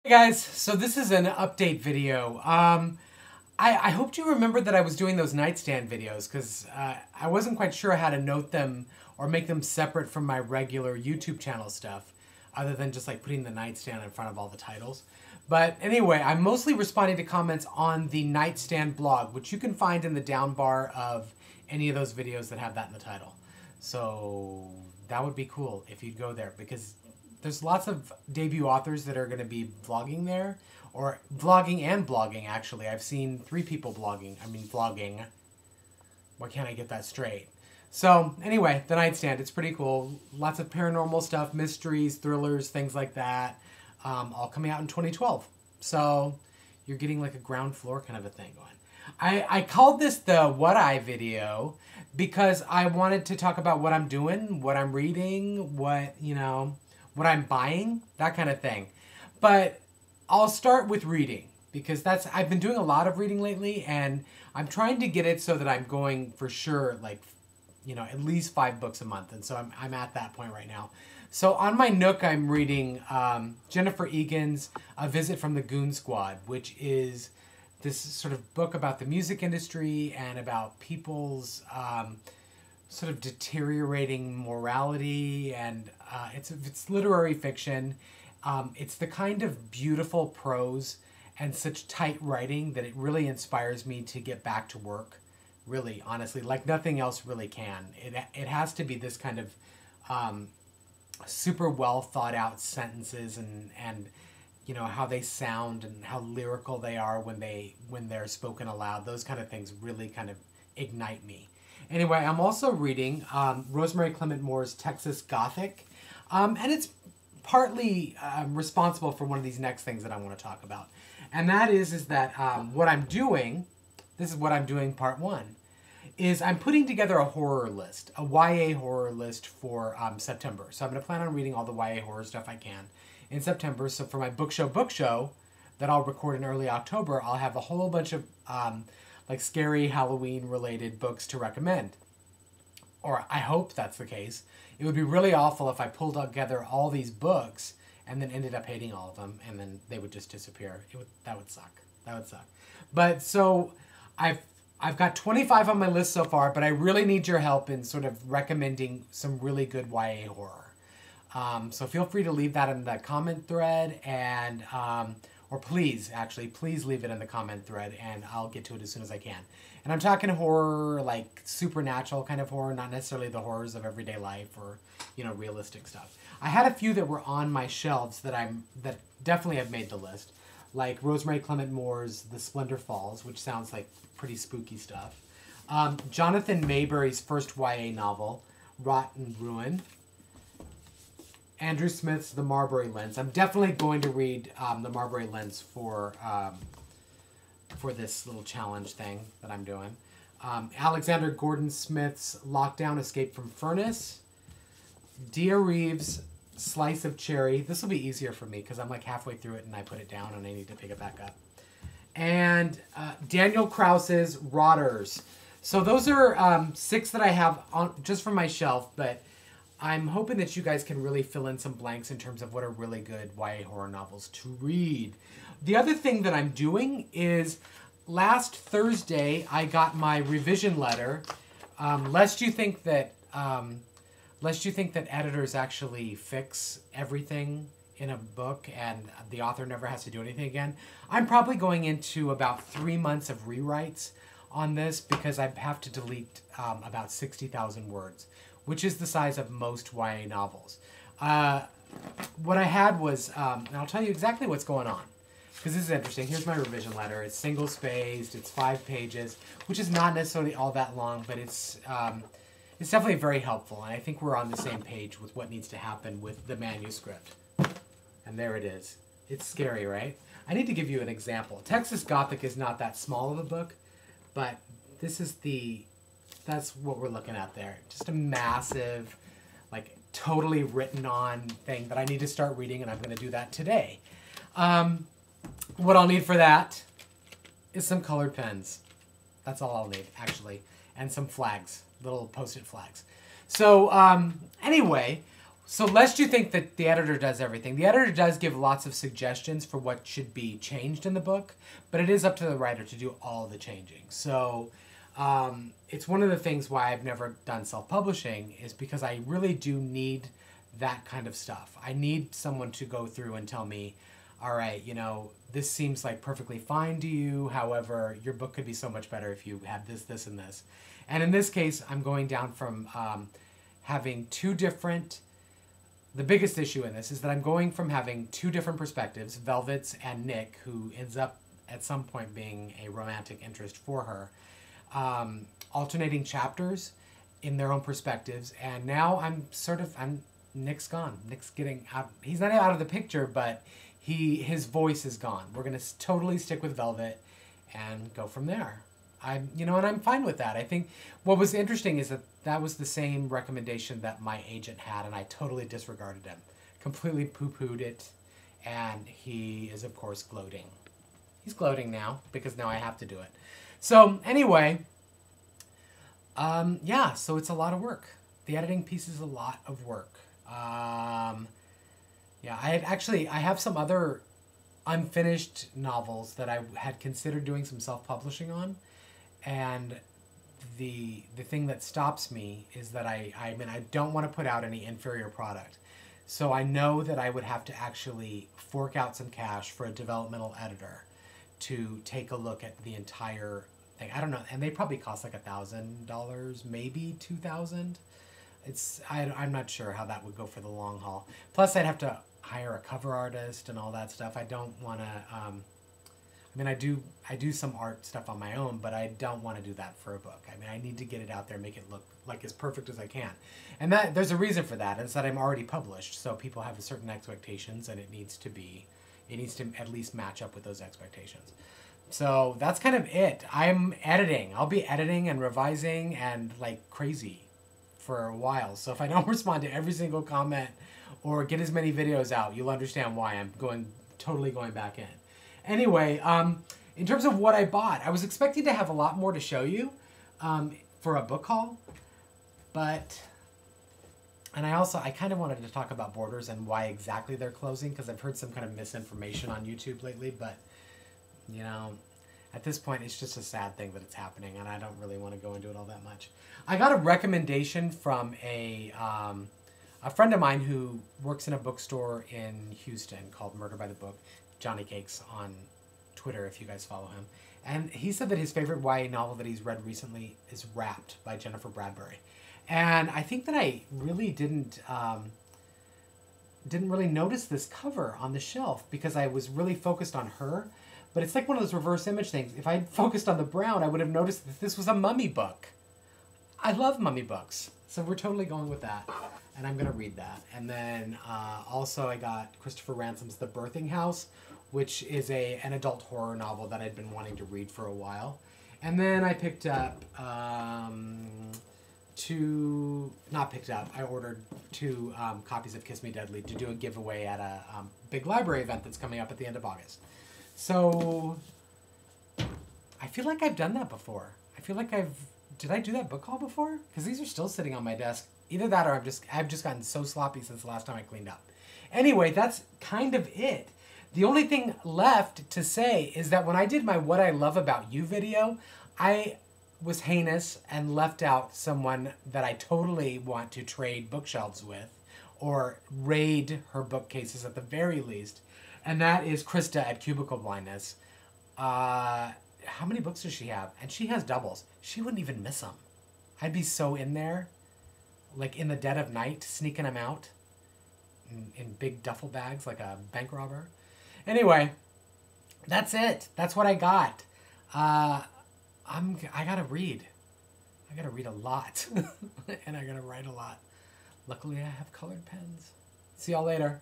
Hey guys, so this is an update video. I hoped you remembered that I was doing those nightstand videos because I wasn't quite sure how to note them or make them separate from my regular YouTube channel stuff, other than just like putting the nightstand in front of all the titles. But anyway, I'm mostly responding to comments on the nightstand blog, which you can find in the down bar of any of those videos that have that in the title. So that would be cool if you'd go there, because there's lots of debut authors that are going to be vlogging there, or vlogging and blogging, actually. I've seen 3 people vlogging. Why can't I get that straight? So anyway, the nightstand, it's pretty cool. Lots of paranormal stuff, mysteries, thrillers, things like that, all coming out in 2012. So you're getting like a ground floor kind of a thing going. I called this the What I video because I wanted to talk about what I'm doing, what I'm reading, what I'm buying, that kind of thing. But I'll start with reading because I've been doing a lot of reading lately, and I'm trying to get it so that I'm going for sure, like, at least 5 books a month. And so I'm at that point right now. So on my Nook, I'm reading Jennifer Egan's A Visit from the Goon Squad, which is this sort of book about the music industry and about people's sort of deteriorating morality, and it's literary fiction. It's the kind of beautiful prose and such tight writing that it really inspires me to get back to work, really, honestly, like nothing else really can. It has to be this kind of super well thought out sentences and how they sound and how lyrical they are when they're spoken aloud. Those kind of things really kind of ignite me. Anyway, I'm also reading Rosemary Clement Moore's Texas Gothic, and it's partly responsible for one of these next things that I want to talk about. And that is that what I'm doing, this is what I'm doing part 1, is I'm putting together a horror list, a YA horror list for September. So I'm going to plan on reading all the YA horror stuff I can in September. So for my book show that I'll record in early October, I'll have a whole bunch of like scary Halloween related books to recommend. Or I hope that's the case. It would be really awful if I pulled together all these books and then ended up hating all of them and then they would just disappear. That would suck. That would suck. But so I've got 25 on my list so far, but I really need your help in sort of recommending some really good YA horror. So feel free to leave that in the comment thread, and or please leave it in the comment thread, and I'll get to it as soon as I can. And I'm talking horror, like supernatural kind of horror, not necessarily the horrors of everyday life or, realistic stuff. I had a few that were on my shelves that definitely have made the list, like Rosemary Clement Moore's The Splendor Falls, which sounds like pretty spooky stuff. Jonathan Mayberry's first YA novel, Rot and Ruin. Andrew Smith's The Marbury Lens. I'm definitely going to read The Marbury Lens for this little challenge thing that I'm doing. Alexander Gordon Smith's Lockdown, Escape from Furnace. Dia Reeves' Slice of Cherry. This will be easier for me because I'm like halfway through it and I put it down and I need to pick it back up. And Daniel Krause's Rotters. So those are 6 that I have just from my shelf, but I'm hoping that you guys can really fill in some blanks in terms of what are really good YA horror novels to read. The other thing that I'm doing is last Thursday I got my revision letter. Lest you think that editors actually fix everything in a book and the author never has to do anything again. I'm probably going into about 3 months of rewrites on this because I have to delete about 60,000 words, which is the size of most YA novels. What I had was, and I'll tell you exactly what's going on, because this is interesting. Here's my revision letter. It's single-spaced, it's 5 pages, which is not necessarily all that long, but it's definitely very helpful, and I think we're on the same page with what needs to happen with the manuscript. And there it is. It's scary, right? I need to give you an example. Texas Gothic is not that small of a book, but that's what we're looking at there. Just a massive, like totally written on thing that I need to start reading, and I'm going to do that today. What I'll need for that is some colored pens. That's all I'll need, actually. And some flags, little Post-it flags. So anyway, So lest you think that the editor does everything, the editor does give lots of suggestions for what should be changed in the book, but it is up to the writer to do all the changing. So it's one of the things why I've never done self-publishing, is because I really do need that kind of stuff. I need someone to go through and tell me, all right, you know, this seems like perfectly fine to you. However, your book could be so much better if you had this, this, and this. And in this case, I'm going down from having two different... The biggest issue in this is that I'm going from having two different perspectives, Velvet's and Nick, who ends up at some point being a romantic interest for her, alternating chapters in their own perspectives. And now Nick's gone. Nick's getting out. He's not out of the picture, but his voice is gone. We're going to totally stick with Velvet and go from there. And I'm fine with that. I think what was interesting is that was the same recommendation that my agent had, and I totally disregarded him. Completely poo-pooed it, and he is, of course, gloating. He's gloating now, because now I have to do it. So, anyway, yeah, so it's a lot of work. The editing piece is a lot of work. Yeah, I have some other unfinished novels that I had considered doing some self-publishing on. And the thing that stops me is that I don't want to put out any inferior product. So I know that I would have to actually fork out some cash for a developmental editor to take a look at the entire thing. I don't know, and they probably cost like $1,000, maybe $2,000. I'm not sure how that would go for the long haul. Plus, I'd have to hire a cover artist and all that stuff. I don't want to. I do some art stuff on my own, but I don't want to do that for a book. I need to get it out there, make it look like as perfect as I can. And that there's a reason for that. It's that I'm already published, so people have certain expectations, and it needs to at least match up with those expectations. So that's kind of it. I'm editing. I'll be editing and revising and like crazy for a while. So if I don't respond to every single comment or get as many videos out, you'll understand why I'm totally going back in. Anyway, in terms of what I bought, I was expecting to have a lot more to show you for a book haul, and I kind of wanted to talk about Borders and why exactly they're closing, because I've heard some kind of misinformation on YouTube lately, but, at this point, it's just a sad thing that it's happening, and I don't really want to go into it all that much. I got a recommendation from a friend of mine who works in a bookstore in Houston called Murder by the Book, Johnny Cakes on Twitter, if you guys follow him. And he said that his favorite YA novel that he's read recently is Wrapped by Jennifer Bradbury. And I think that I really didn't really notice this cover on the shelf because I was really focused on her. But it's like one of those reverse image things. If I had focused on the brown, I would have noticed that this was a mummy book. I love mummy books. So we're totally going with that. And I'm going to read that. And then also I got Christopher Ransom's The Birthing House, which is an adult horror novel that I'd been wanting to read for a while. And then I picked up I ordered 2 copies of Kiss Me Deadly to do a giveaway at a big library event that's coming up at the end of August. So I feel like I've done that before. I feel like did I do that book haul before? Because these are still sitting on my desk. Either that or I've just gotten so sloppy since the last time I cleaned up. Anyway, that's kind of it. The only thing left to say is that when I did my What I Love About You video, I was heinous and left out someone that I totally want to trade bookshelves with or raid her bookcases at the very least. And that is Krista at Cubicle Blindness. How many books does she have? And she has doubles. She wouldn't even miss them. I'd be so in there, like in the dead of night, sneaking them out in big duffel bags like a bank robber. Anyway, that's it. That's what I got. I gotta read. I gotta read a lot. And I gotta write a lot. Luckily, I have colored pens. See y'all later.